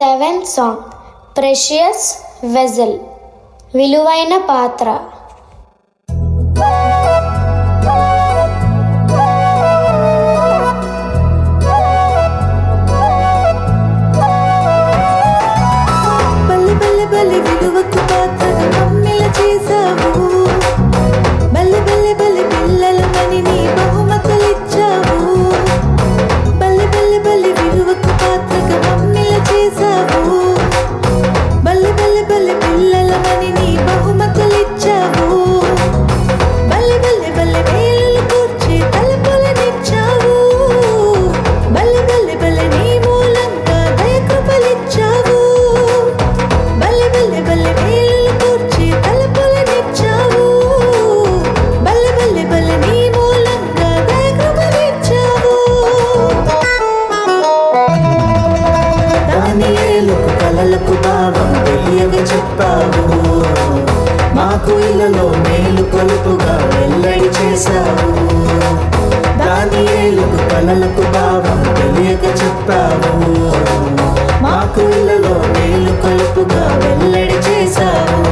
Seventh song, Precious Vessel, విలువైన పాత్ర. బల్లి బల్లి బల్లి విలువకు పాత్రగా మమ్మిల చేసావు. బల్లి బల్లి బల్లి పిల్లలు మని నీ బహుమతులిచ్చావు. బల్లి బల్లి బల్లి విలువకు పాత్రగా మమ్మిల చేసావు. బల్లి బల్లి బల్లి పిల్లల మని నీ బహుమతులిచ్చావు. బల్లి బల్లి బల్లి మేలులు కూర్చి తలుపులనిచ్చావు. బల్లి బల్లి బల్లి నీ మూలంగా దయకృపలిచ్చావు. బల్లి బల్లి బల్లి మేలులు కూర్చి తలుపులనిచ్చావు. బల్లి బల్లి బల్లి నీ మూలంగా దయకృపలిచ్చావు. దానియేలుకు కలలకు భావం తెలియగా చెప్పావు. మాకు ఇళ్ళలో మేలు కొలుపుగా వెల్లడి చేశావు. దానియేలుకు కలలకు భావం తెలియక చెప్పావు. మాకు ఇళ్ళలో మేలు కొలుపుగా వెల్లడి చేశావు.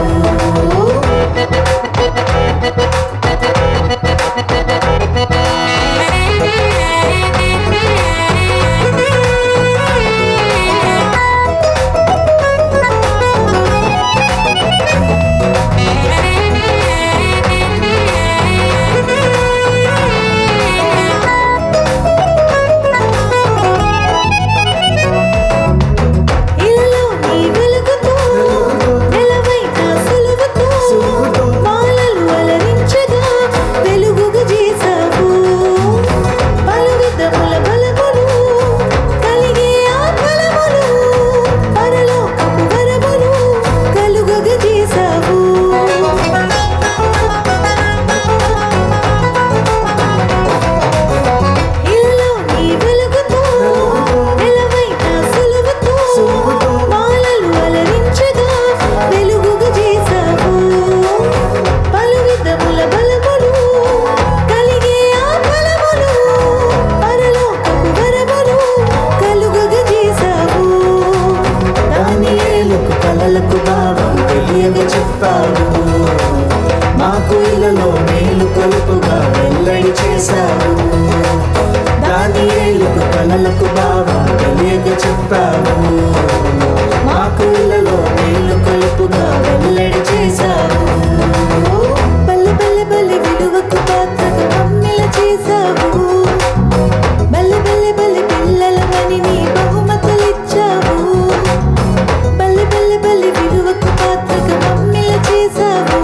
ఇల్లు నీ వెలుగుతో వెలవైన సులువుతో మాలలు అలరించగా వెలుగుగా చేశావు. పలు విధముల బలములు కలిగే ఆ బలములు పరలోకపు వరములు కలుగగా చేశావు. ఇల్లు నీ వెలుగుతో వెలవైన సులువుతో మాలలు అలరించగా వెలుగుగా చేశావు. పలు విధముల బలములు కలిగే ఆ బలములు పరలోకపు వరములు కలుగగా చేశావు. దానియేలుకు కలలకు భావం తెలియగా చెప్పావు. మాకు ఇళ్ళలో మేలు కొలుపుగా వెల్లడి చేశావు. దానియేలుకు కలలకు భావం తెలియగా చెప్పావు. మాకు ఇళ్ళలో మేలు కొలుపుగా వెల్లడి చేశావు. బల్లి బల్లి బల్లి విలువకు పాత్రగా మమ్మిల చేశావు. బల్లి బల్లి బల్లి పిల్లల మని నీ బహుమతులిచ్చావు. బల్లి బల్లి బల్లి విలువకు పాత్రగా మమ్మిల చేశావు.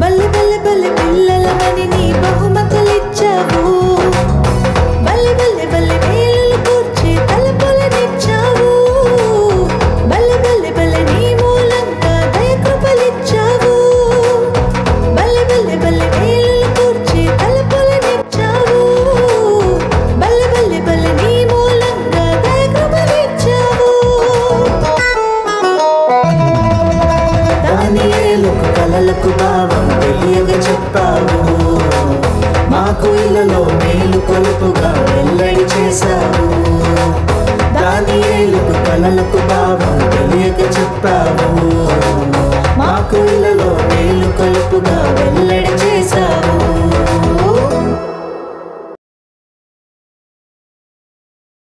బల్లి బల్లి బల్లి పిల్లల మని నీ బహుమతులిచ్చావు. బల్లి బల్లి బల్లి మేలులు కూర్చి తలుపులనిచ్చావు. బల్లి బల్లి బల్లి నీ మూలంగా దయకృపలిచ్చావు. బల్లి బల్లి బల్లి మేలులు కూర్చి తలుపులనిచ్చావు. బల్లి బల్లి బల్లి నీ మూలంగా దయకృపలిచ్చావు. దానియేలుకు కలలకు భావం తెలియగా చెప్పావు. మాకు ఇళ్ళలో మేలు కొలుపుగా వెల్లడి చేశావు. దానియేలుకు కలలకు భావం